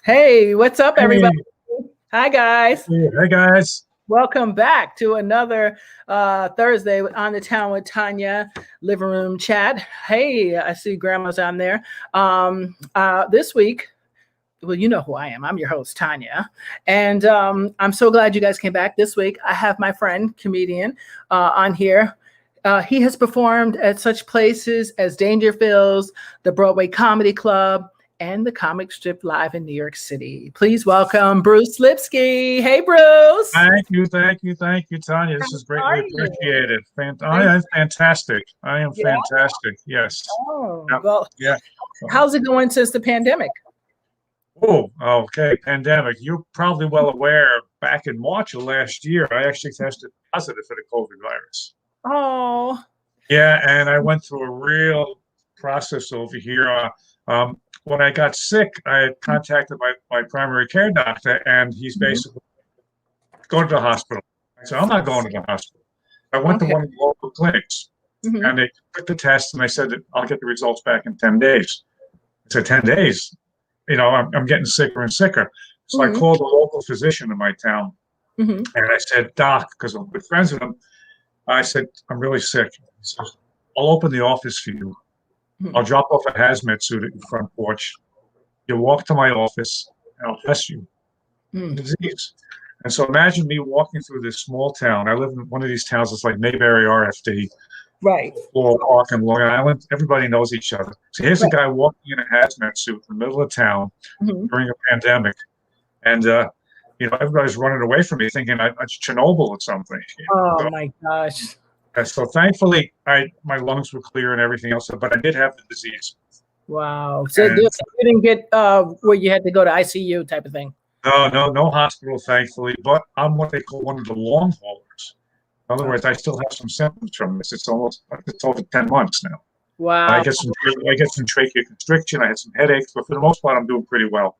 Hey, what's up, everybody? Hey, Hi, guys. hey guys. Welcome back to another Thursday on the Town with Tanya living room chat. Hey, I see Grandma's on there. This week, well, you know who I am. I'm your host, Tanya. And I'm so glad you guys came back. This week, I have my friend, comedian, on here. He has performed at such places as Dangerfield's, the Broadway Comedy Club, and the Comic Strip Live in New York City. Please welcome Bruce Lipsky. Hey, Bruce. Thank you, Tanya. This is How greatly are you? appreciated. I am fantastic. I am Yeah. fantastic. Yes. Oh, Yeah. well, Yeah. how's it going since the pandemic? Oh, okay. Pandemic. You're probably well aware. Back in March of last year, I actually tested positive for the COVID virus. Oh, Yeah, and I went through a real process over here. When I got sick, I had contacted my primary care doctor, and he's mhm. basically going to the hospital. I said, I'm not going to the hospital. I went to Okay. one of the local clinics Hmm. and they took the test and they said that I'll get the results back in 10 days. I said, 10 days? I'm getting sicker and sicker. So I Hmm. called a local physician in my town Hmm. and I said, Doc, because I'm good friends with him, I said, I'm really sick. He says, I'll open the office for you. I'll drop off a hazmat suit at your front porch. You'll walk to my office and I'll test you for Hmm. the disease. And so imagine me walking through this small town. I live in one of these towns that's like Mayberry, RFD, Right. Floral Park, and Long Island. Everybody knows each other. So here's a Right. guy walking in a hazmat suit in the middle of town Hmm. during a pandemic. And, everybody's running away from me thinking it's Chernobyl or something. Oh So, my gosh. so thankfully, my lungs were clear and everything else, but I did have the disease. Wow. So And you didn't get where you had to go to ICU type of thing. no hospital, thankfully, but I'm what they call one of the long haulers. In other words, I still have some symptoms from this. It's over 10 months now. I Wow. get some I get some trachea constriction. I had some headaches, but for the most part, I'm doing pretty well.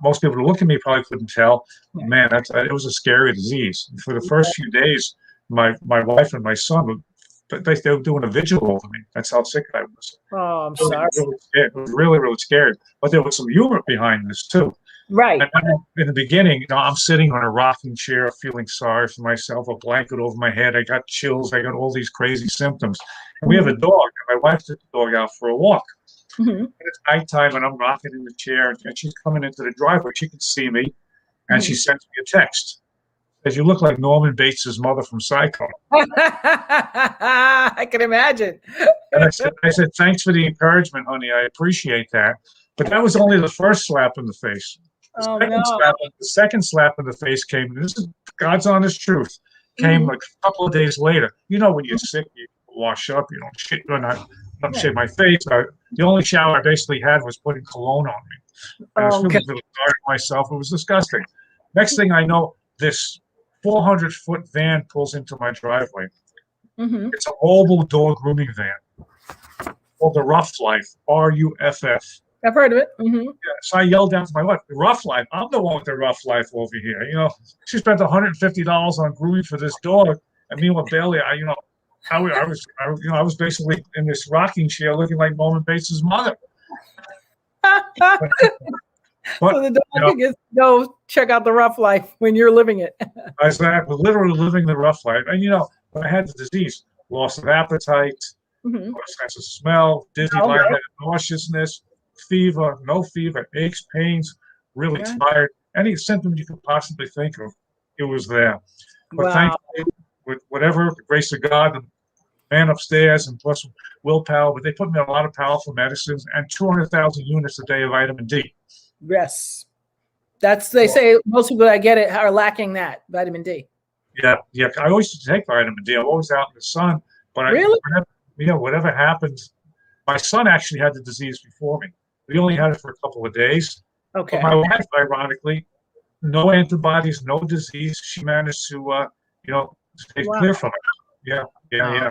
Most people who look at me probably couldn't tell. Man, it was a scary disease. For the first few days, my wife and my son, they were doing a vigil over me. That's how sick I was. Oh, I'm Really, sorry. really scared. I was really, really scared. But there was some humor behind this too. Right. And in the beginning, I'm sitting on a rocking chair, feeling sorry for myself, a blanket over my head. I got chills. I got all these crazy symptoms. And we have Hmm. a dog, and my wife took the dog out for a walk. Hmm. And it's nighttime, and I'm rocking in the chair, and she's coming into the driveway. She can see me, and Hmm. she sends me a text. Says, "You look like Norman Bates' mother from Psycho." I can imagine. And I said, "Thanks for the encouragement, honey. I appreciate that." But that was only the first slap in the face. The Oh second no. slap, the second slap in the face came, and this is God's honest truth, came Hmm. like a couple of days later. When you're sick, you wash up, you don't shit, I don't shave my face. The only shower I basically had was putting cologne on me. And I was Okay. feeling really sorry for myself. It was disgusting. Next thing I know, this 400-foot van pulls into my driveway. Hmm. It's a mobile dog grooming van called the Rough Life, RUFF. I've heard of it. Hmm. So I yelled down to my wife, Rough Life. I'm the one with the rough life over here. She spent $150 on grooming for this dog. And meanwhile, Bailey, I was basically in this rocking chair looking like Norman Bates' mother. So But, the dog can get go check out the rough life when you're living it. I was literally living the rough life. And, when I had the disease, loss of appetite, Hmm. sense of smell, dizzy, Oh, lightheaded, nauseousness, fever, no fever, aches, pains, really yeah. tired. Any symptom you could possibly think of, it was there. But Wow. thankfully, with whatever the grace of God, the man upstairs and plus willpower, but they put me on a lot of powerful medicines and 200,000 units a day of vitamin D. Yes. They say most people that get it are lacking that vitamin D. Yeah. I always used to take vitamin D. I'm always out in the sun, but Really? whatever happens, my son actually had the disease before me. We only had it for a couple of days. But Okay. my wife, ironically, no antibodies, no disease. She managed to, stay Wow. clear from it. Yeah.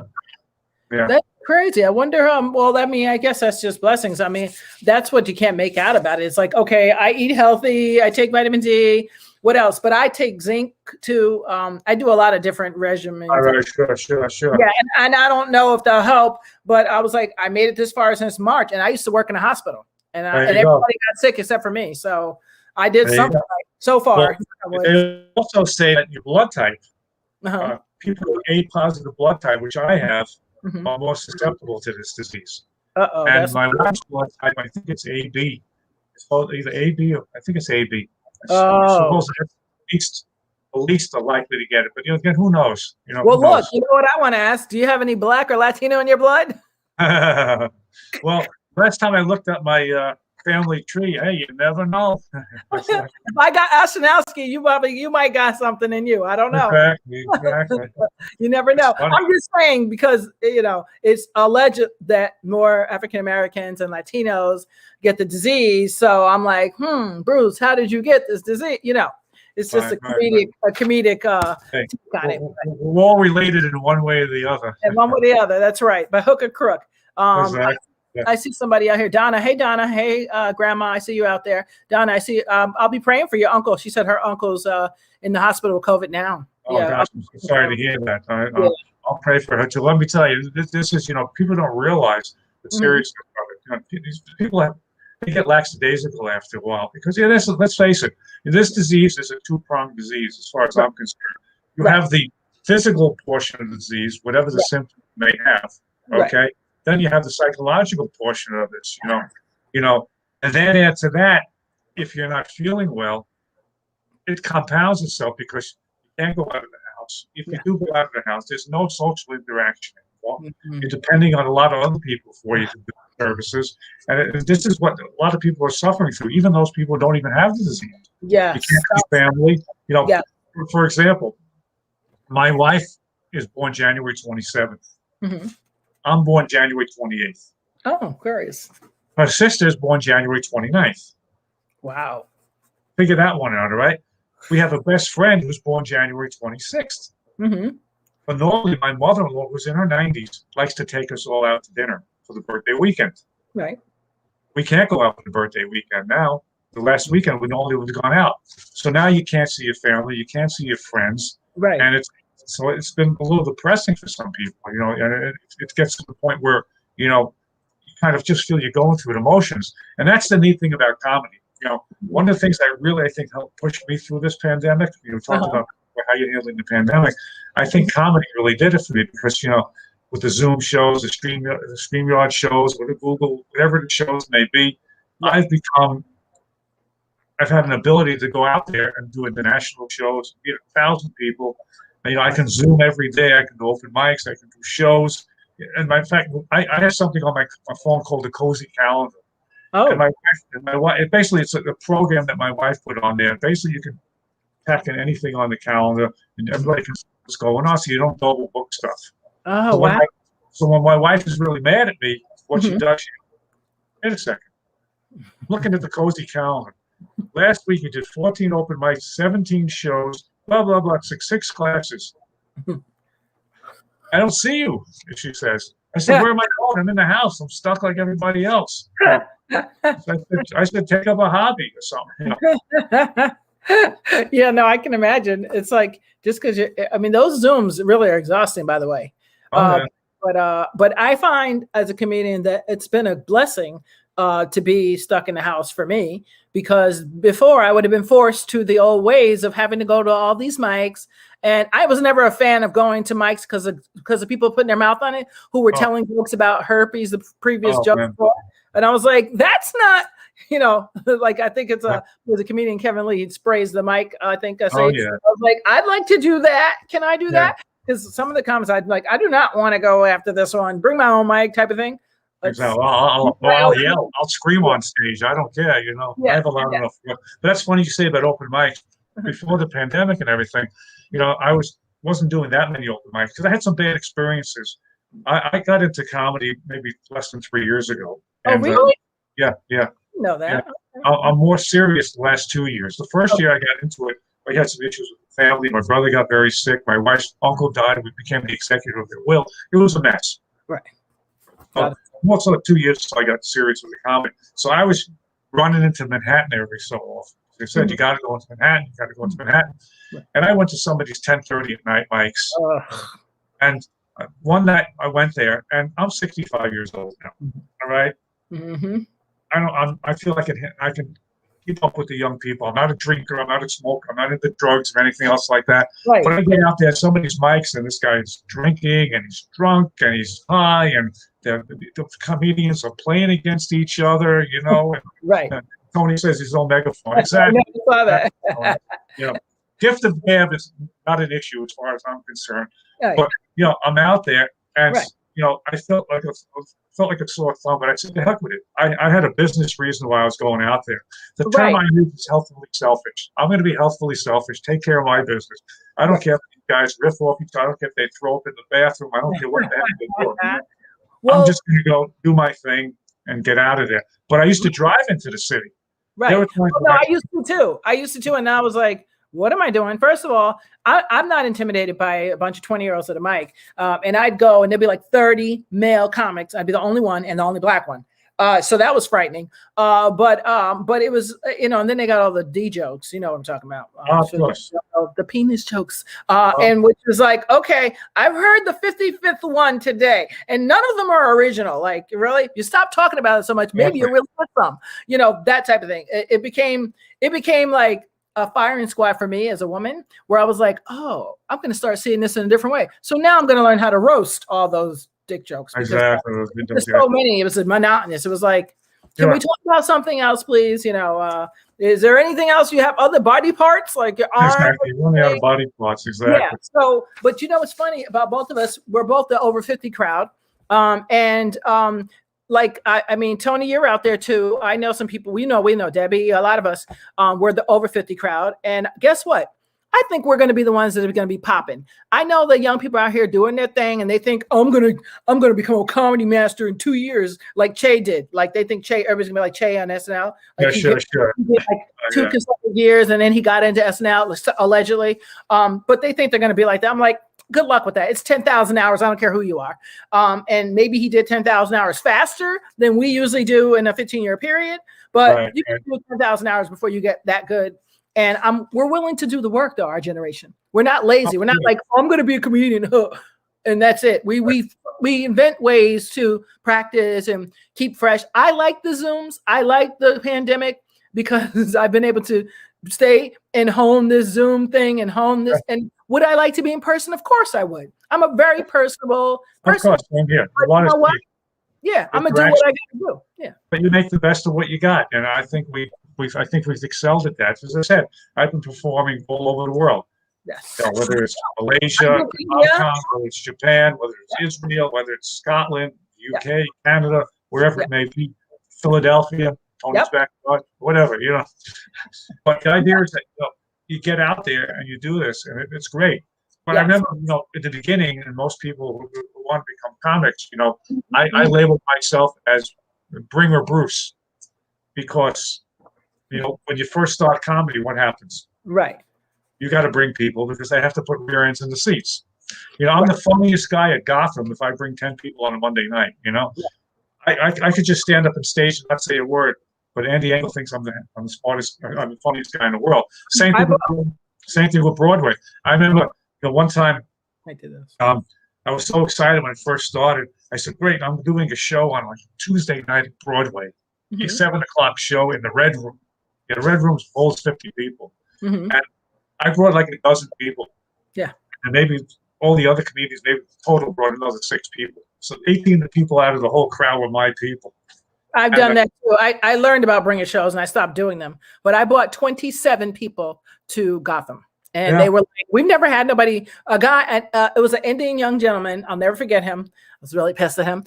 That's crazy. I wonder, I guess that's just blessings. I mean, that's what you can't make out about it. It's like, okay, I eat healthy, I take vitamin D, what else? But I take zinc too. I do a lot of different regimens. All right, sure. Yeah, and I don't know if they'll help, but I was like, I made it this far since March, and I used to work in a hospital, and There you everybody go. got sick except for me. So I did There you something go. right so Well, far. I would. they also say that your blood type, Uh-huh. people with A positive blood type, which I have, Hmm. are more susceptible to this disease. Uh-oh, And that's my wife's blood type, I think it's AB. It's called either AB or I think it's AB. I oh. suppose that's the least are likely to get it. But again, who knows? Well, Who look, knows? you know what I want to ask? Do you have any Black or Latino in your blood? Well, last time I looked at my family tree, hey, you never know. If I got Ashenowski, you might got something in you. I don't know. Exactly. You never It's know. funny. I'm just saying because it's alleged that more African Americans and Latinos get the disease. So I'm like, Bruce, how did you get this disease? It's just Right. a comedic Hey, take on it. we're all related in one way or the other. And one with the other. That's right. By hook or crook. Exactly. Yeah. I see somebody out here. Donna. Hey, Donna. Hey, Grandma. I see you out there. Donna, I see. I'll be praying for your uncle. She said her uncle's in the hospital with COVID now. Oh, Yeah. gosh, I'm so sorry to hear that. Yeah. I'll pray for her too. Let me tell you, this is, people don't realize the seriousness of it. These people they get lackadaisical after a while because, let's face it, this disease is a two-pronged disease as far as I'm concerned. You have the physical portion of the disease, whatever the symptoms may have, okay? Right. Then you have the psychological portion of this, and then add to that, if you're not feeling well, it compounds itself because you can't go out of the house. If you do go out of the house, there's no social interaction anymore. You're depending on a lot of other people for you to do services. And this is what a lot of people are suffering through, even those people who don't even have the disease. Yeah. You can't see family. For example, my wife is born January 27th. Mm-hmm. I'm born January 28th. Oh, curious. My sister is born January 29th. Wow. Figure that one out, all right? We have a best friend who's born January 26th. Mm-hmm. But normally my mother-in-law, who's in her 90s, likes to take us all out to dinner for the birthday weekend. Right. We can't go out for the birthday weekend now. The last weekend we normally would have gone out. So now you can't see your family, you can't see your friends. Right. And it's been a little depressing for some people, and it gets to the point where, you kind of just feel you're going through emotions. And that's the neat thing about comedy. One of the things I think helped push me through this pandemic, talked about how you're handling the pandemic. I think comedy really did it for me because, with the Zoom shows, the StreamYard shows, or the Google, whatever the shows may be, I've had an ability to go out there and do international shows, get 1,000 people. I can Zoom every day. I can do open mics. I can do shows. And in fact, I have something on my phone called the Cozy Calendar. Oh. And my wife, basically, it's a program that my wife put on there. Basically, you can tack in anything on the calendar, and everybody can see what's going on, so you don't double book stuff. Oh, so wow. So when my wife is really mad at me, what she does, wait a second. Looking at the Cozy Calendar. Last week, you did 14 open mics, 17 shows, blah, blah, blah, six classes. I don't see you, she says. I said, where am I going? I'm in the house. I'm stuck like everybody else. I said, take up a hobby or something. Yeah, no, I can imagine. It's like just because those Zooms really are exhausting, by the way. But I find as a comedian that it's been a blessing to be stuck in the house for me, because before I would have been forced to the old ways of having to go to all these mics. And I was never a fan of going to mics because of people putting their mouth on it who were telling jokes about herpes, the previous joke before. And I was like, that's not, like I think it's was a comedian, Kevin Lee, he sprays the mic. I think I say, I was like, I'd like to do that. Can I do that? Because some of the comments I'd like, I do not want to go after this one. Bring my own mic type of thing. Exactly. I'll yell. I'll scream on stage. I don't care. I have a lot enough. But that's funny you say about open mics. Before the pandemic and everything, I wasn't doing that many open mics because I had some bad experiences. I got into comedy maybe less than 3 years ago. And, really? Yeah. Know that. Yeah. I'm more serious the last 2 years. The first year I got into it, I had some issues with the family. My brother got very sick. My wife's uncle died. We became the executor of their will. It was a mess. Right. More so 2 years until I got serious with the comedy. So I was running into Manhattan every so often. They said, you got to go into Manhattan. You got to go into Manhattan. And I went to somebody's 10:30 at night mics. And one night I went there, and I'm 65 years old now. All right. Mm-hmm. I feel like I can keep up with the young people. I'm not a drinker. I'm not a smoker. I'm not into drugs or anything else like that. Right. But I get out there, some of these mics, and this guy's drinking, and he's drunk, and he's high, and the comedians are playing against each other, you know. Right. And Tony says his own megaphone. Exactly. I saw that. You know, gift of gab is not an issue as far as I'm concerned. Right. But you know, I'm out there, and right. you know, I felt like a sore thumb, but I said, the heck with it. I had a business reason why I was going out there. The term I use is healthfully selfish. I'm going to be healthfully selfish, take care of my business. I don't care if you guys riff off each other. I don't care if they throw up in the bathroom. I don't care what the heck they do. Well, I'm just going to go do my thing and get out of there. But I used to drive into the city. Right. I used to too. And I was like, what am I doing? First of all, I'm not intimidated by a bunch of 20-year-olds at a mic. And I'd go and there'd be like 30 male comics. I'd be the only one and the only black one. So that was frightening. But it was, you know, and then they got all the D jokes, you know what I'm talking about. The penis jokes. And which was like, okay, I've heard the 55th one today and none of them are original. Like, really, you stop talking about it so much. Maybe you really put some, you know, that type of thing. It became like a firing squad for me as a woman, where I was like, oh, I'm going to start seeing this in a different way. So now I'm going to learn how to roast all those dick jokes. Exactly. There's so many. It was monotonous. It was like, can we talk about something else, please? You know, is there anything else you have? Other body parts, like your arms? Exactly. You only have body parts. Exactly. Yeah. So, but you know what's funny about both of us? We're both the over 50 crowd, like, I mean, Tony, you're out there too. I know some people, we know Debbie, a lot of us, we're the over 50 crowd. And guess what? I think we're going to be the ones that are going to be popping. I know the young people out here doing their thing and they think, oh, I'm going to become a comedy master in 2 years. Like Che did. Like they think everybody's gonna be like Che on SNL. Like He did like 2 consecutive years and then he got into SNL allegedly. But they think they're going to be like that. I'm like, good luck with that. It's 10,000 hours. I don't care who you are. And maybe he did 10,000 hours faster than we usually do in a 15-year period. But you can do 10,000 hours before you get that good. And we're willing to do the work, though, our generation. We're not lazy. We're not like, oh, I'm going to be a comedian. And that's it. We invent ways to practice and keep fresh. I like the Zooms. I like the pandemic because I've been able to stay and hone this Zoom thing and hone this. And would I like to be in person? Of course I would. I'm a very personable person. Of course, I'm here. Yeah, I'm gonna do what I gotta do. Yeah. But you make the best of what you got, and I think we've excelled at that. As I said, I've been performing all over the world. Yes. You know, whether it's Malaysia, Hong Kong, whether it's Japan, whether it's Israel, whether it's Scotland, UK, Canada, wherever it may be, Philadelphia, Tony's backyard, whatever, you know. But the idea is that you get out there and you do this, and it's great. But I remember, you know, at the beginning, and most people who want to become comics, you know, I labeled myself as Bringer Bruce because, you know, when you first start comedy, what happens? Right. You got to bring people because they have to put rear ends in the seats. You know, I'm the funniest guy at Gotham if I bring 10 people on a Monday night, you know. I could just stand up on stage and not say a word, but Andy Engel thinks I'm the smartest, I'm the funniest guy in the world. Same thing with Broadway. I remember one time I did this. I was so excited when I first started. I said, great, I'm doing a show on like Tuesday night at Broadway, a 7 o'clock show in the Red Room. Yeah, the Red Room's holds 50 people. And I brought like a dozen people. Yeah. And maybe all the other comedians, maybe total brought another 6 people. So 18 of the people out of the whole crowd were my people. I've done that too. I learned about bringing shows and I stopped doing them. But I brought 27 people to Gotham. And they were like, we've never had nobody, a guy, it was an Indian young gentleman. I'll never forget him. I was really pissed at him.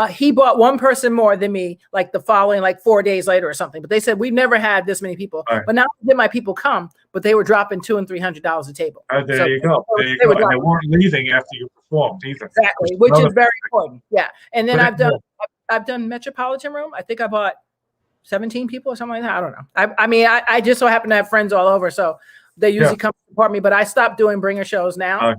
He bought one person more than me, like the following, like 4 days later or something. But they said, we've never had this many people. Right. But now did my people come, but they were dropping $200 and $300 a table. There you go. There you go. And they weren't leaving after you performed either. Exactly, which is very important. Yeah. And then I've done Metropolitan Room. I think I bought 17 people or something like that. I don't know. I mean, I just so happen to have friends all over. So they usually come support me, but I stopped doing bringer shows now.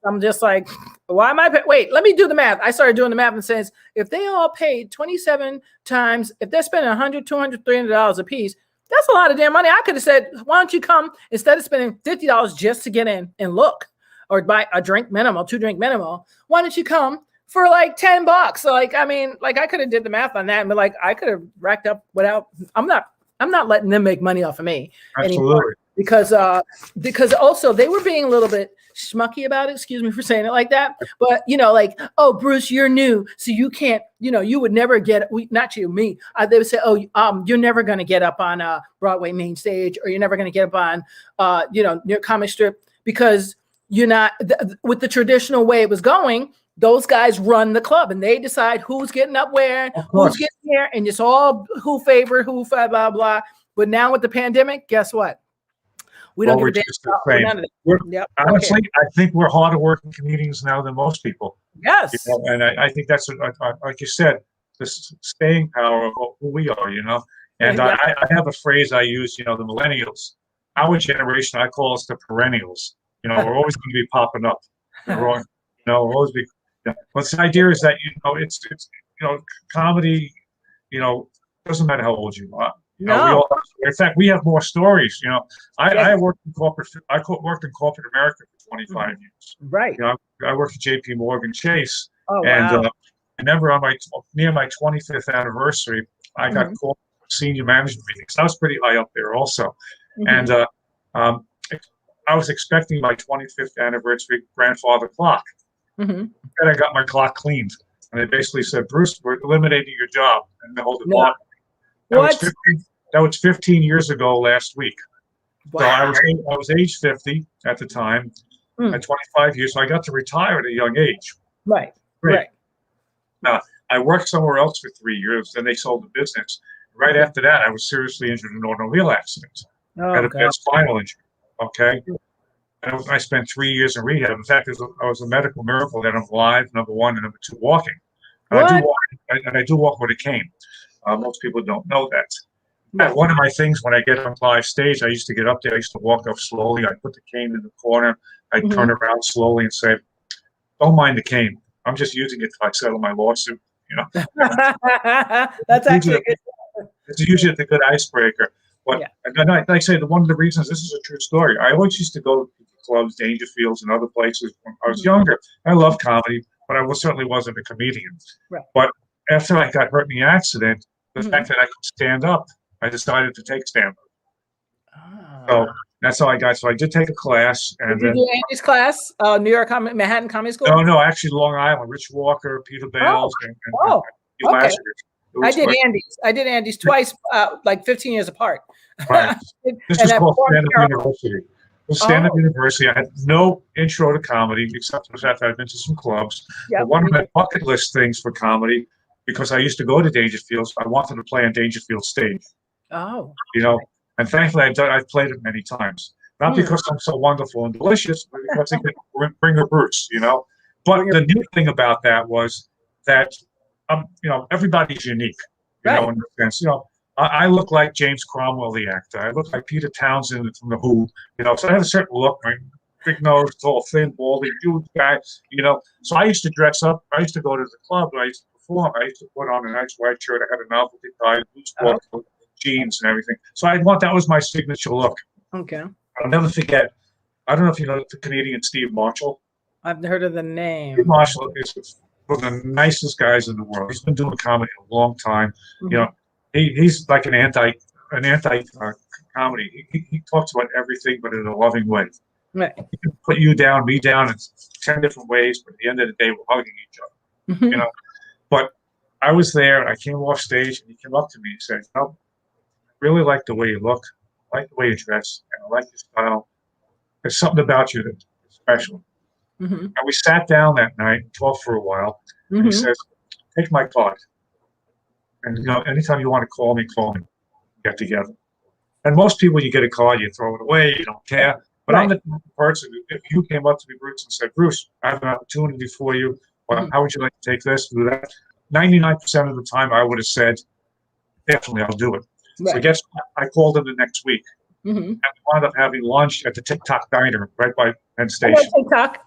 I'm just like, why am I? Wait, let me do the math. I started doing the math and says, if they all paid 27 times, if they're spending $100, $200, $300 a piece, that's a lot of damn money. I could have said, why don't you come instead of spending $50 just to get in and look or buy a drink minimal, 2 drink minimal. Why don't you come for like $10? So like, I mean, like I could have did the math on that and be like, I could have racked up without, I'm not I'm not letting them make money off of me anymore. Absolutely. Because also they were being a little bit schmucky about it. Excuse me for saying it like that. But like, oh, Bruce, you're new, so you can't. You would never get. Not you, me. They would say, oh, you're never going to get up on a Broadway main stage, or you're never going to get up on, near comic strip, because you're not with the traditional way it was going. Those guys run the club, and they decide who's getting up where, who's getting there, and it's all who favored who, blah blah blah. But now with the pandemic, guess what? We don't give a damn about none of it. Honestly, I think we're harder working comedians now than most people. Yes. And I think that's like you said, the staying power of who we are, And I have a phrase I use, the millennials, our generation, I call us the perennials. We're always going to be popping up. We'll always be. But the idea is that it's comedy. Doesn't matter how old you are. No. In fact, we have more stories. I worked in corporate. I worked in corporate America for 25 years. Right. I worked at J.P. Morgan Chase. Oh, and wow. I remember near my 25th anniversary, I got called to senior management meetings. I was pretty high up there also, and I was expecting my 25th anniversary grandfather clock. And I got my clock cleaned, and they basically said, "Bruce, we're eliminating your job," and they hold the clock. That was 15 years ago last week. Wow. So I was age 50 at the time, at 25 years, so I got to retire at a young age. Right. Now, I worked somewhere else for 3 years, then they sold the business. Right after that, I was seriously injured in an automobile accident. I had a bad spinal injury, okay? And I spent 3 years in rehab. In fact, it was a medical miracle that I'm alive, number one, and number two, walking. And I do walk with a cane. Most people don't know that. One of my things when I get on live stage, I used to get up there. I used to walk up slowly. I put the cane in the corner. I'd turn around slowly and say, "Don't mind the cane. I'm just using it till I settle my lawsuit." That's actually it's usually a good icebreaker. But like I say, one of the reasons, this is a true story. I always used to go to clubs, Dangerfields, and other places when I was younger. I loved comedy, but I certainly wasn't a comedian. Right. But after I got hurt in the accident, the fact that I could stand up, I decided to take stand up. So that's how I got. So I did take a class. And did you do Andy's class? New York, Manhattan Comedy School? No, actually Long Island. Rich Walker, Peter Bales, and okay. I did Andy's twice, like 15 years apart. Right. This is called Stand-Up University. Stand-Up University. I had no intro to comedy except for the fact that I've been to some clubs. But one of my bucket list things for comedy, because I used to go to Dangerfields, I wanted to play on Dangerfield stage. Oh. And thankfully I've played it many times. Not because I'm so wonderful and delicious, but because I could bring a Bruce, But the neat thing about that was that everybody's unique, in the sense, I look like James Cromwell, the actor. I look like Peter Townsend from The Who, so I have a certain look, right? Big nose, tall, thin, baldy, huge guy, So I used to dress up. I used to go to the club. I used to perform. I used to put on a nice white shirt. I had a novelty tie, loose sport coat, jeans, and everything. So that was my signature look. Okay. I'll never forget. I don't know if you know the comedian Steve Marshall. I've heard of the name. Steve Marshall is one of the nicest guys in the world. He's been doing comedy a long time. He's like an anti comedy. He talks about everything, but in a loving way. Right. He can put you down, me down in 10 different ways, but at the end of the day, we're hugging each other. But I was there. I came off stage, and he came up to me and said, "I really like the way you look. I like the way you dress, and I like your style. There's something about you that's special." And we sat down that night and talked for a while. And he says, "Take my card. And anytime you want to call me, get together." And most people, you get a card, you throw it away, you don't care. But I'm the person, if you came up to me, Bruce, and said, "Bruce, I have an opportunity for you. Well, how would you like to take this, do that?" 99% of the time, I would have said, "Definitely, I'll do it." Right. So guess what? I called him the next week. And we wound up having lunch at the TikTok Diner right by Penn Station. TikTok.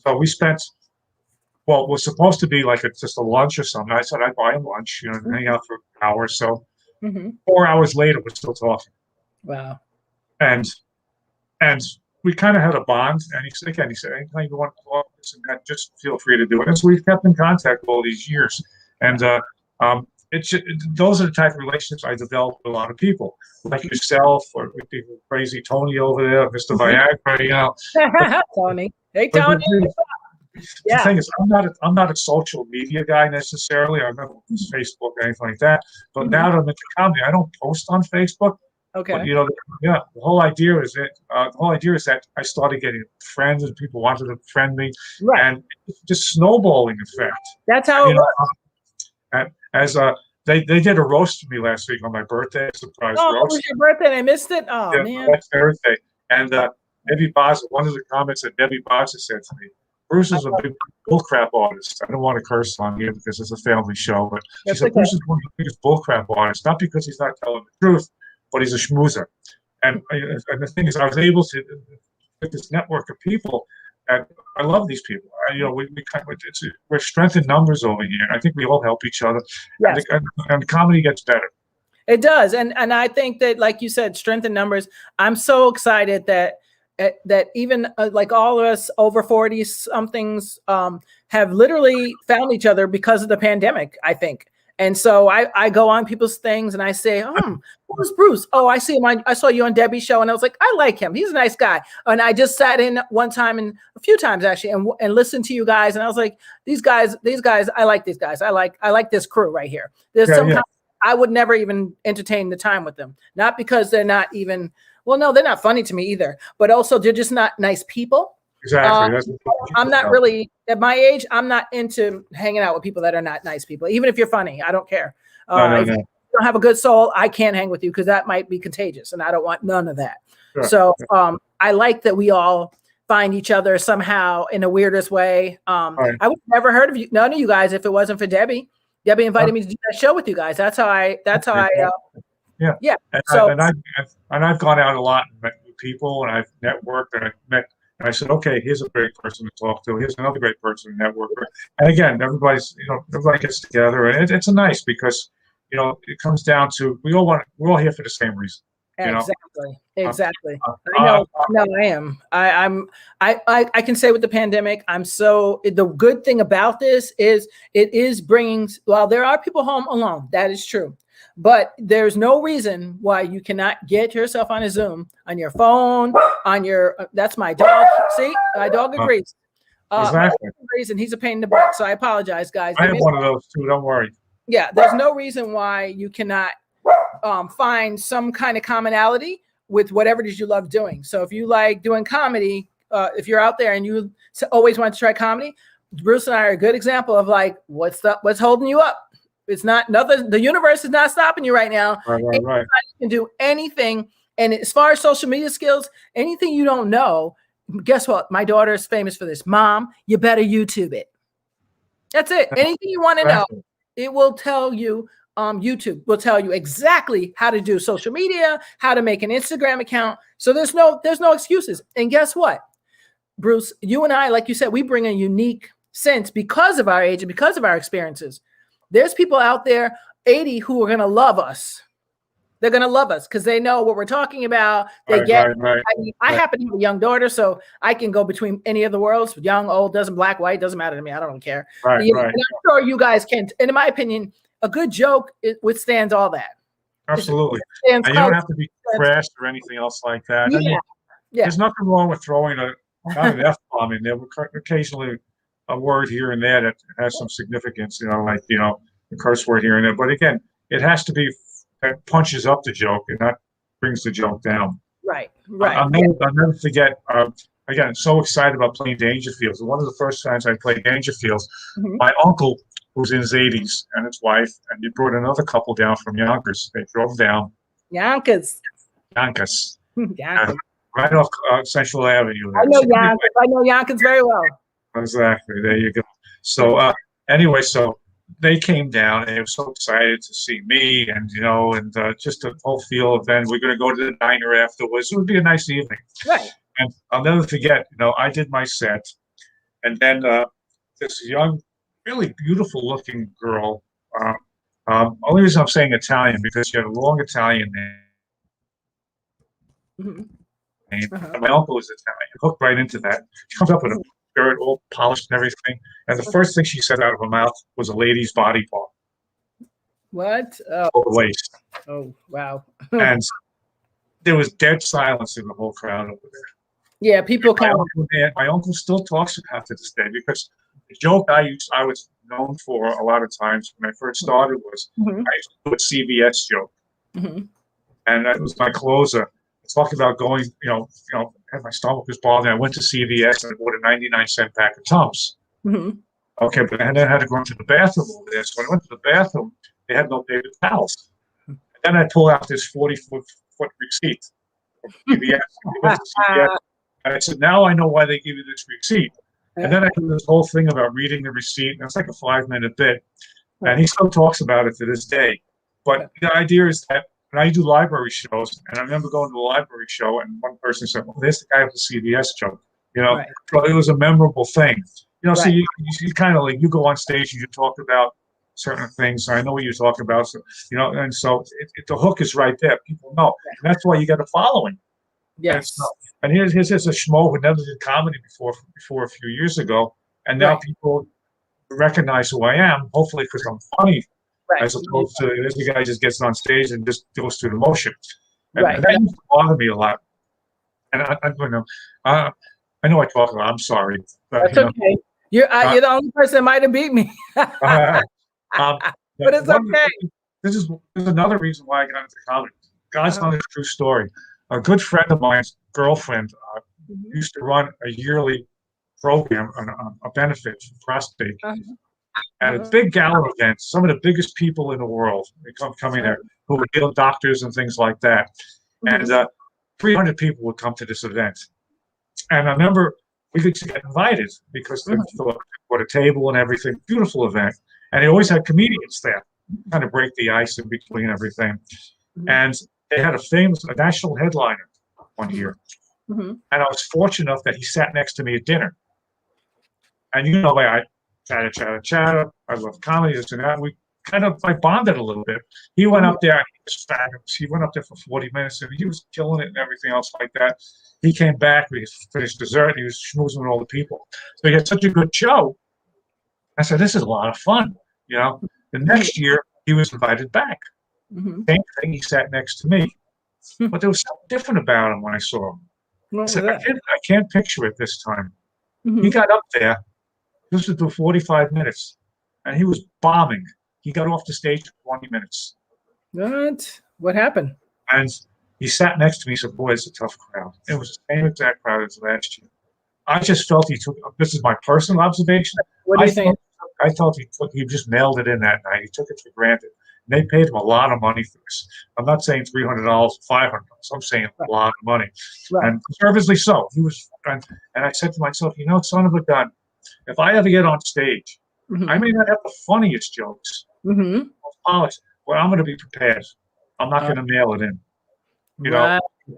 So we spent, it was supposed to be like just a lunch or something. I said I'd buy him lunch, and hang out for an hour or so. 4 hours later, we're still talking. Wow. And we kind of had a bond. And he said, "Anytime you want to talk this and that, just feel free to do it." And so we've kept in contact all these years. And those are the type of relationships I developed with a lot of people, like yourself, or with the crazy Tony over there, Mr. Viagra, you know. Tony. Hey, But Tony. the Yeah. thing is, I'm not a social media guy necessarily. I never use Facebook or anything like that. But now that I'm into comedy, I don't post on Facebook. But Okay. you know, yeah, the whole idea is that I started getting friends and people wanted to friend me, Right. and it's just snowballing effect. That's how And, it you know, works. as they did a roast for me last week on my birthday, surprise Oh, it was roast. your birthday and I missed it? Oh, Yeah, man. that's Thursday. And Debbie Boz, one of the comments that Debbie Boz said to me, Bruce is a big bullcrap artist. I don't want to curse on here because it's a family show, but she That's said okay. Bruce is one of the biggest bullcrap artists, not because he's not telling the truth, but he's a schmoozer. And the thing is, I was able to get this network of people. And I love these people. We're strength in numbers over here. I think we all help each other, Yes. and comedy gets better. It does. And I think that, like you said, strength in numbers. I'm so excited that even like all of us over 40 somethings have literally found each other because of the pandemic, I think. And so I go on people's things and I say, who's Bruce? Oh, I see him I saw you on Debbie's show. And I was like, I like him. He's a nice guy. And I just sat in one time and a few times actually and listened to you guys. And I was like, these guys, I like these guys. I like this crew right here. There's I would never even entertain the time with them. Not because they're not even, well, no, they're not funny to me either, but also they're just not nice people. Exactly. I'm not really, at my age, I'm not into hanging out with people that are not nice people. Even if you're funny, I don't care. If you don't have a good soul, I can't hang with you because that might be contagious and I don't want none of that. Sure. So I like that we all find each other somehow in the weirdest way. I would have never heard of you, none of you guys, if it wasn't for Debbie. Debbie invited me to do that show with you guys. That's how I. Yeah. And I've gone out a lot and met new people, and I've networked, and I've met, and I said, okay, here's a great person to talk to. Here's another great person to network with. And again, everybody gets together, and it's nice because, it comes down to we're all here for the same reason. Exactly. I am. I can say with the pandemic, the good thing about this is it is bringing, while there are people home alone, that is true, but there's no reason why you cannot get yourself on a Zoom on your phone, that's my dog. See, my dog agrees. Exactly. And he's a pain in the butt. So I apologize, guys. I have one of those too. Don't worry. Yeah. There's no reason why you cannot find some kind of commonality with whatever it is you love doing. So if you like doing comedy, if you're out there and you always want to try comedy, Bruce and I are a good example of like, what's holding you up? It's not nothing. The universe is not stopping you right now. Right. You can do anything. And as far as social media skills, anything you don't know, guess what? My daughter is famous for this. Mom, you better YouTube it. That's it. Anything you want to know, it will tell you. YouTube will tell you exactly how to do social media, how to make an Instagram account. So there's no excuses. And guess what, Bruce, you and I, like you said, we bring a unique sense because of our age and because of our experiences. There's people out there, 80, who are going to love us. They're going to love us because they know what we're talking about. They I happen to have a young daughter, so I can go between any of the worlds, young, old, black, white, doesn't matter to me. I don't care. And I'm sure you guys can. And in my opinion, a good joke, it withstands all that. Absolutely. And you don't have to be crass or anything else like that. There's nothing wrong with throwing not an F-bomb in there, but occasionally a word here and there that has some significance, like, a curse word here and there. But again, it has to be that punches up the joke and not brings the joke down. Right. I'll never forget, again, I'm so excited about playing Dangerfields. One of the first times I played Dangerfields, my uncle, who's in his 80s, and his wife, and he brought another couple down from Yonkers. They drove down. Yonkers. Right off Central Avenue. I know Yonkers. I know Yonkers very well. Exactly. There you go. So anyway, so they came down, and they were so excited to see me, and just the whole feel of then we're going to go to the diner afterwards. It would be a nice evening. Right. And I'll never forget. I did my set, and then this young, really beautiful looking girl. Only reason I'm saying Italian because she had a long Italian name. And my uncle was Italian. Hooked right into that. She comes up with a skirt all polished and everything. And the first thing she said out of her mouth was a lady's body part. What? for the waist. Oh, wow. And there was dead silence in the whole crowd over there. Yeah, people My kind of. uncle, my uncle still talks about it to this day, because the joke I was known for a lot of times when I first started was Mhm. I used to do a CVS joke, Mhm. and that was my closer. Talking about going, had my stomach was bothering. I went to CVS and I bought a 99-cent pack of Tums. Mhm. Okay, but I then had to go into the bathroom over there. So when I went to the bathroom, they had no paper towels. And then I pulled out this 40-foot receipt from CVS. I went to CVS, and I said, now I know why they give you this receipt. And then I do this whole thing about reading the receipt. And it's like a 5-minute bit. And he still talks about it to this day. But the idea is that when I do library shows, and I remember going to a library show, and one person said, well, there's the guy with the CVS joke. Right. So it was a memorable thing. So Right. you kind of like, you go on stage and you talk about certain things. So I know what you're talking about. So, and so the hook is right there. People know. And that's why you got a following. Yes. And here's a schmo who never did comedy before a few years ago. And now people recognize who I am, hopefully because I'm funny, as opposed to this guy just gets on stage and just goes through the motion. And that used to bother me a lot. And I know I talk a lot. I'm sorry. But, that's okay. You're the only person that might have beat me. But it's okay. This is another reason why I got into comedy. God's honest true story. A good friend of mine's girlfriend used to run a yearly program, a benefit for prostate. At a big gala event, some of the biggest people in the world coming there, who would deal doctors and things like that. And 300 people would come to this event. And I remember we could get invited because they put a table and everything. Beautiful event. And they always had comedians there, kind of break the ice in between everything. And they had a national headliner one year. And I was fortunate enough that he sat next to me at dinner. And I chatter. I love comedy, this and that. We kind of bonded a little bit. He went up there, and he was fabulous. He went up there for 40 minutes, and he was killing it and everything else like that. He came back, we finished dessert, he was schmoozing with all the people. So he had such a good show. I said, this is a lot of fun. The next year, he was invited back. Same thing, he sat next to me. But there was something different about him when I saw him. I said, I can't picture it this time. He got up there. This was for 45 minutes, and he was bombing. He got off the stage for 20 minutes. What happened? And he sat next to me and said, boy, it's a tough crowd. It was the same exact crowd as last year. I just felt this is my personal observation. What do you think? I felt he just nailed it in that night. He took it for granted. And they paid him a lot of money for this. I'm not saying $300, $500. I'm saying a lot of money. And deservedly so. He was, and I said to myself, son of a gun, if I ever get on stage, I may not have the funniest jokes, most polished, but I'm going to be prepared. I'm not going to mail it in.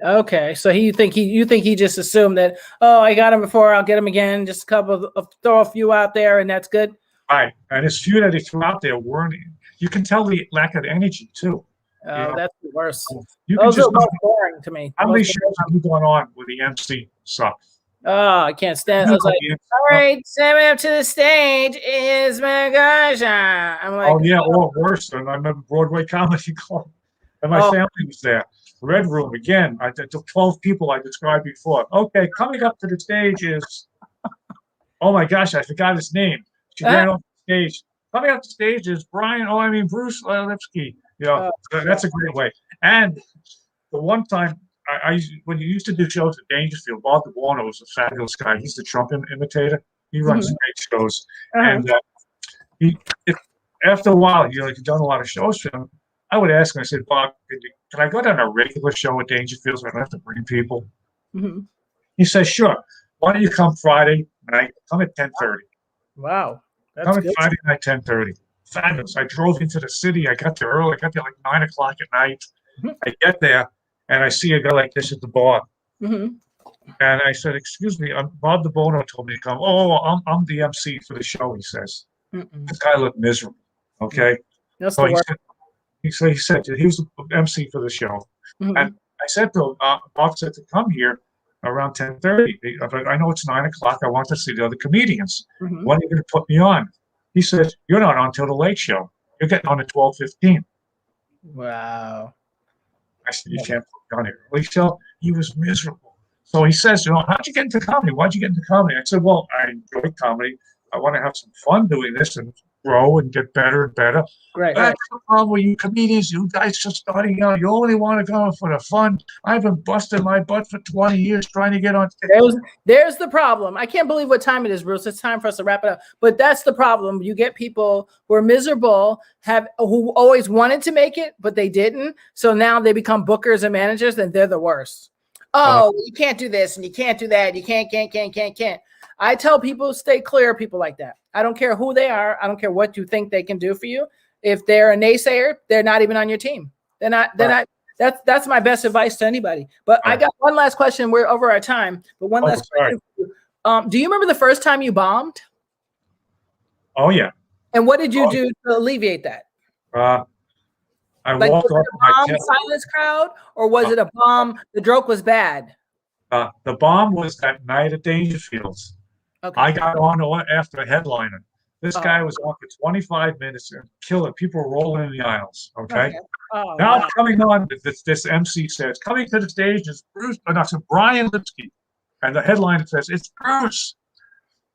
Okay, so you think he just assumed that, I got him before, I'll get him again, just throw a few out there, and that's good. Right, and his few that he threw out there weren't. You can tell the lack of energy too. That's the worst. Those are most boring to me. How many shows have you gone on where the MC sucked? Oh, I can't stand it. I was like, all right, stepping up to the stage is my gosh. I'm like, oh yeah, or worse. And I remember Broadway Comedy Club, and my family was there. Red Room again. I took 12 people I described before. Okay, coming up to the stage is, oh my gosh, I forgot his name. She ran off the stage. Coming up the stage is Bruce Lipsky. That's a great way. And the one time, when you used to do shows at Dangerfield, Bob DeBorno was a fabulous guy. He's the Trump imitator. He runs great shows. And after a while, he'd done a lot of shows for him. I would ask him, I said, Bob, can I go down a regular show at Dangerfield so I don't have to bring people? He says, sure. Why don't you come Friday night? Come at 10:30. Wow. Come at Friday night, 10:30. Fabulous. I drove into the city. I got there early. I got there like 9 o'clock at night. I get there, and I see a guy like this at the bar. And I said, excuse me, Bob DeBorno told me to come. Oh, I'm the MC for the show, he says. This guy looked miserable, okay? That's so the worst. he said he was the MC for the show. And I said to him, Bob said to come here around 10:30. I know it's 9 o'clock. I want to see the other comedians. When are you going to put me on? He says, you're not on till the late show. You're getting on at 12:15. Wow. I said, you can't put me on here early. So he was miserable. So he says, how'd you get into comedy? Why'd you get into comedy? I said, well, I enjoy comedy. I want to have some fun doing this and grow and get better and better. Right. That's the problem with you comedians. You guys just starting out. You only want to go for the fun. I've been busting my butt for 20 years trying to get on stage. There's the problem. I can't believe what time it is, Bruce. It's time for us to wrap it up. But that's the problem. You get people who are miserable, who always wanted to make it, but they didn't. So now they become bookers and managers, and they're the worst. Oh, you can't do this and you can't do that. You can't. I tell people, stay clear of people like that. I don't care who they are. I don't care what you think they can do for you. If they're a naysayer, they're not even on your team. They're not. That's my best advice to anybody. But I got one last question. We're over our time. But one last question. Do you remember the first time you bombed? Oh yeah. And what did you do to alleviate that? I walked was it a bomb silence crowd, or was it a bomb? The joke was bad. The bomb was that night at Dangerfield's. Okay. I got on after a headliner. This guy was on for 25 minutes and killing. People were rolling in the aisles. Okay. Now coming on, this MC says, coming to the stage is Bruce, Brian Lipsky. And the headliner says, it's Bruce.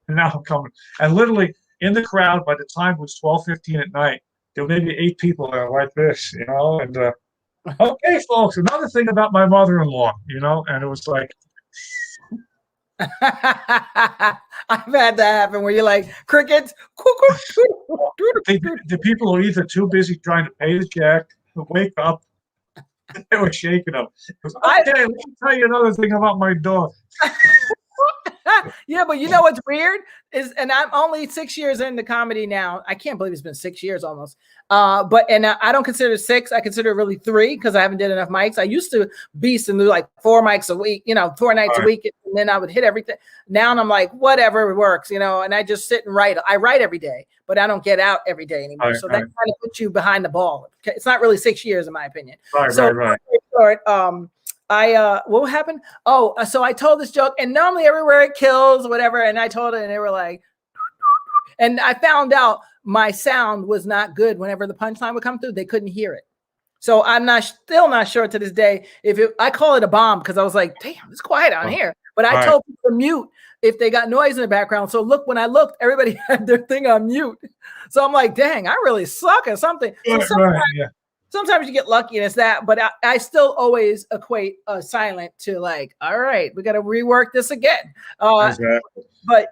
And now I'm coming. And literally in the crowd, by the time it was 12:15 at night, there were maybe 8 people that were like this, and okay, folks, another thing about my mother-in-law, and it was like, I've had that happen where you're like, crickets. The people are either too busy trying to pay the check, to wake up. They were shaking them. Okay, let me tell you another thing about my dog. Yeah, but you know what's weird is, and I'm only 6 years into comedy now. I can't believe it's been 6 years almost. But I don't consider it 6. I consider it really 3 because I haven't did enough mics. I used to beast and do like 4 mics a week, 4 nights a week, and then I would hit everything. Now I'm like, whatever works, and I just sit and write. I write every day, but I don't get out every day anymore. So that kind of puts you behind the ball. It's not really 6 years in my opinion. Right. Short, what happened? So I told this joke, and normally everywhere it kills, whatever. And I told it, and they were like, and I found out my sound was not good. Whenever the punchline would come through, they couldn't hear it. So I'm still not sure to this day I call it a bomb because I was like, damn, it's quiet on here. But I told people to mute if they got noise in the background. So look, when I looked, everybody had their thing on mute. So I'm like, dang, I really suck at something. Sometimes you get lucky and it's that, but I still always equate silent to like, all right, we got to rework this again. But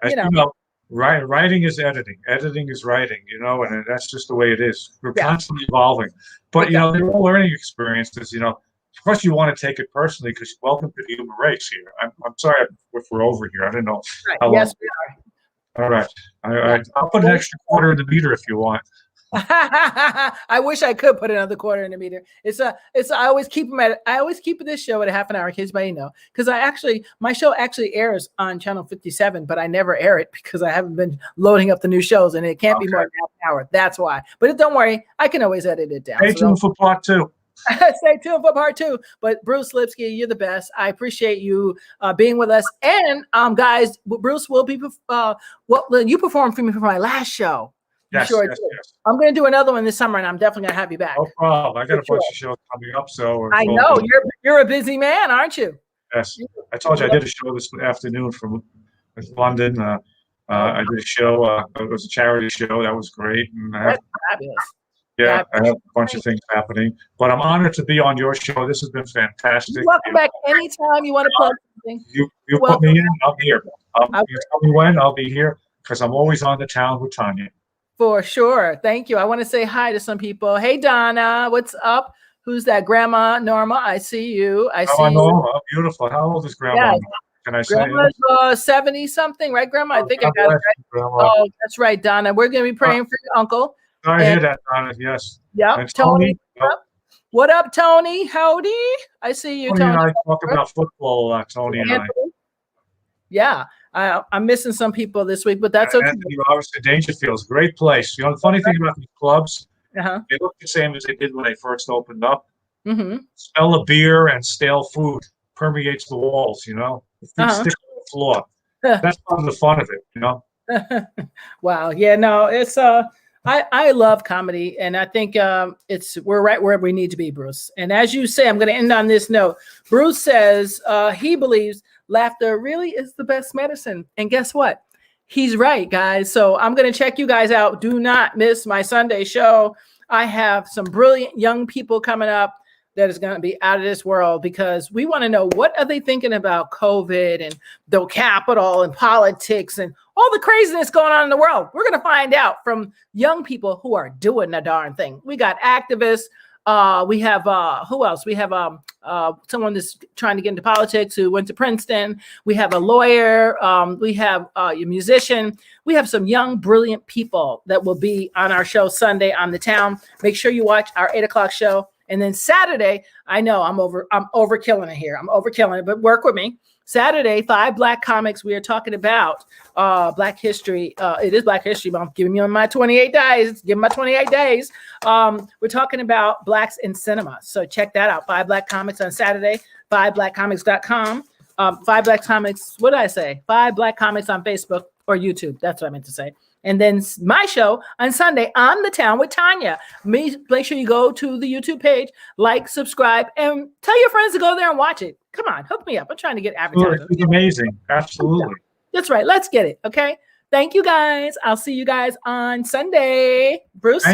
writing is editing. Editing is writing, and that's just the way it is. We're constantly evolving. But they're all learning experiences. Of course, you want to take it personally because welcome to the human race here. I'm sorry if we're over here. I don't know. Right. Yes, we are. All right. I'll put an extra quarter in the meter if you want. I wish I could put another quarter in the meter. I always keep this show at a half an hour, in case anybody know, because my show actually airs on channel 57, but I never air it because I haven't been loading up the new shows, and it can't be more than half an hour. That's why. But don't worry, I can always edit it down. Stay tuned for part 2. Stay tuned for part 2. But Bruce Lipsky, you're the best. I appreciate you being with us. And guys, Bruce will be you performed for me for my last show. Yes, yes. I'm going to do another one this summer, and I'm definitely going to have you back. No problem. I got a bunch of shows coming up, so I know you're a busy man, aren't you? Yes, I told you I did a show this afternoon from London. I did a show. It was a charity show. That was great. And that's fabulous. Yeah, I have a bunch of things happening. But I'm honored to be on your show. This has been fantastic. You're welcome back anytime you want to plug something. You put me in, I'm here. You tell me when, I'll be here because I'm always on the town with Tanya. For sure. Thank you. I want to say hi to some people. Hey, Donna, what's up? Who's that? Grandma Norma, I see you. I see Norma. Oh, beautiful. How old is Grandma? Yes. Can I say? Grandma's 70-something, right, Grandma? I think I got it right. Grandma. Oh, that's right, Donna. We're going to be praying for your uncle. I hear that, Donna. Yes. Yep. And Tony. What up, Tony? Howdy. I see you, Tony. And I talk about football, Tony and I. Yeah. I'm missing some people this week, but that's okay. Anthony Robertson, Dangerfield's great place. The funny thing about these clubs, they look the same as they did when they first opened up. Mm-hmm. Smell of beer and stale food permeates the walls, The feet stick on the floor. That's part of the fun of it, Wow. Yeah, no, it's I love comedy, and I think we're right where we need to be, Bruce. And as you say, I'm going to end on this note. Bruce says he believes laughter really is the best medicine. And guess what? He's right, guys. So I'm going to check you guys out. Do not miss my Sunday show. I have some brilliant young people coming up that is going to be out of this world, because we want to know, what are they thinking about COVID and the Capitol and politics and all the craziness going on in the world. We're going to find out from young people who are doing the darn thing. We got activists. We have who else? We have someone that's trying to get into politics who went to Princeton. We have a lawyer. We have a musician. We have some young, brilliant people that will be on our show Sunday on the town. Make sure you watch our 8 o'clock show. And then Saturday, I know I'm overkilling it here. I'm overkilling it, but work with me. Saturday, 5 Black comics. We are talking about Black history. It is Black History Month. Giving me my 28 days. Give me my 28 days. We're talking about Blacks in cinema. So check that out. 5 Black comics on Saturday. 5blackcomics.com. 5 Black comics. What did I say? 5 Black comics on Facebook or YouTube. That's what I meant to say. And then my show on Sunday on the town with Tanya. Make sure you go to the YouTube page, like, subscribe, and tell your friends to go there and watch it. Come on, hook me up. I'm trying to get advertising. It's amazing. Absolutely. That's right. Let's get it. Okay. Thank you, guys. I'll see you guys on Sunday. Bruce?